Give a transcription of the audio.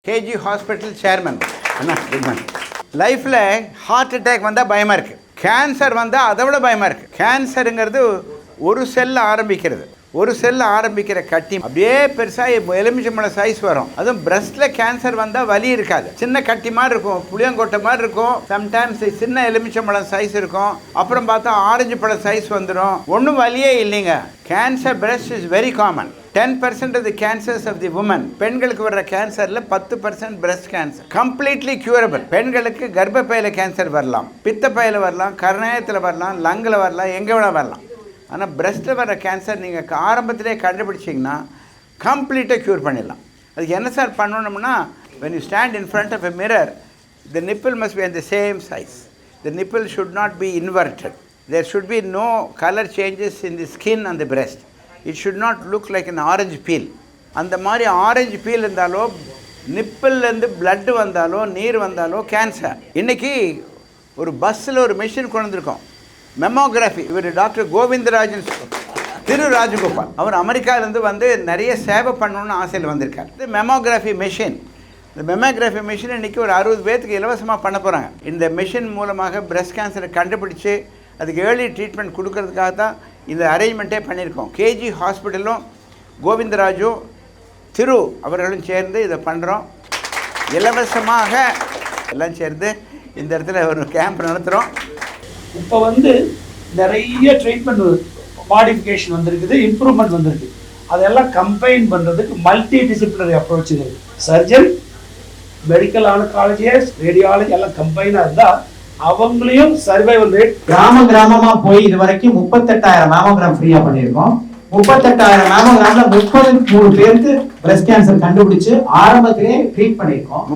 KG hospital chairman. அண்ணா good morning. லைஃப்பில் heart attack வந்தால் பயமாக இருக்குது, கேன்சர் வந்தால் அதை விட பயமாக இருக்குது. கேன்சருங்கிறது ஒரு செல்ல ஆரம்பிக்கிறது, ஒரு செல்ல ஆரம்பிக்கிற கட்டி அப்படியே பெருசாக எலுமிச்சம்பழம் சைஸ் வரும். அதுவும் பிரஸ்ட்டில் கேன்சர் வந்தால் வலி இருக்காது, சின்ன கட்டி மாதிரி இருக்கும், புளியங்கொட்டை மாதிரி இருக்கும். சம்டைம்ஸ் சின்ன எலுமிச்சம்பழம் சைஸ் இருக்கும், அப்புறம் பார்த்தா ஆரஞ்சு பழம் சைஸ் வந்துடும். ஒன்றும் வலியே இல்லைங்க. Cancer breast is very common. 10% of the cancers of the women, பெண்களுக்கு வர்ற கேன்சரில் 10% பிரஸ்ட் கேன்சர் கம்ப்ளீட்லி க்யூரபிள். பெண்களுக்கு கர்ப்பப்பையில் கேன்சர் வரலாம், பித்தப்பையில் வரலாம், கர்நாயகத்தில் வரலாம், லங்கில் வரலாம், எங்கே வேணா வரலாம். ஆனால் பிரஸ்ட்டில் வர்ற கேன்சர் நீங்கள் ஆரம்பத்திலே கண்டுபிடிச்சிங்கன்னா கம்ப்ளீட்டாக க்யூர் பண்ணிடலாம். அதுக்கு என்ன சார் பண்ணணும்னா, when you stand in front of a mirror, the nipple must be in the same size. The nipple should not be inverted. There should be no color changes in the skin on the breast. It should not look like an orange peel. அந்த மாதிரி orange feel இருந்தாலோ, நிப்பிள்லேருந்து blood வந்தாலோ, நீர் வந்தாலோ cancer. இன்றைக்கி ஒரு பஸ்ஸில் ஒரு மிஷின் கொண்டு வந்திருக்கோம், மெமோகிராஃபி. இவர் டாக்டர் கோவிந்தராஜன் திரு ராஜகோபால். அவர் அமெரிக்காவிலேருந்து வந்து நிறைய சேவை பண்ணணுன்னு ஆசையில் வந்திருக்கார். இது மெமோகிராஃபி மிஷின். இந்த மெமோகிராஃபி மிஷின் இன்றைக்கி ஒரு 60 பேர்த்துக்கு இலவசமாக பண்ண போகிறாங்க. இந்த மிஷின் மூலமாக பிரஸ்ட் கேன்சரை கண்டுபிடிச்சி அதுக்கு ஏர்லி ட்ரீட்மெண்ட் கொடுக்கறதுக்காக தான் இந்த அரேஞ்ச்மெண்ட்டே பண்ணியிருக்கோம். கேஜி ஹாஸ்பிட்டலும் கோவிந்தராஜும் திரு அவர்களும் சேர்ந்து இதை பண்ணுறோம். இலவசமாக எல்லாம் சேர்ந்து இந்த இடத்துல ஒரு கேம்ப் நடத்துகிறோம். இப்போ வந்து நிறைய ட்ரீட்மெண்ட் மாடிஃபிகேஷன் வந்திருக்குது, இம்ப்ரூவ்மெண்ட் வந்திருக்கு. அதெல்லாம் கம்பைன் பண்ணுறதுக்கு மல்டி டிசிப்ளினரி அப்ரோச் இருக்குது. சர்ஜன், மெடிக்கல் ஆன்காலஜிஸ்ட், ரேடியாலஜி எல்லாம் கம்பைனாக இருந்தால் அவங்களையும் சர்வைவல் ரேட். கிராமமா போய் இது வரைக்கும் 38,000 மேமோகிராம் ஃப்ரீயா பண்ணிருக்கோம். 38,000 மேமோகிராம்ல 33 பேருக்கு பிரஸ்ட் கேன்சர் கண்டுபிடிச்சு ஆரம்பத்திலே ட்ரீட் பண்ணிருக்கோம்.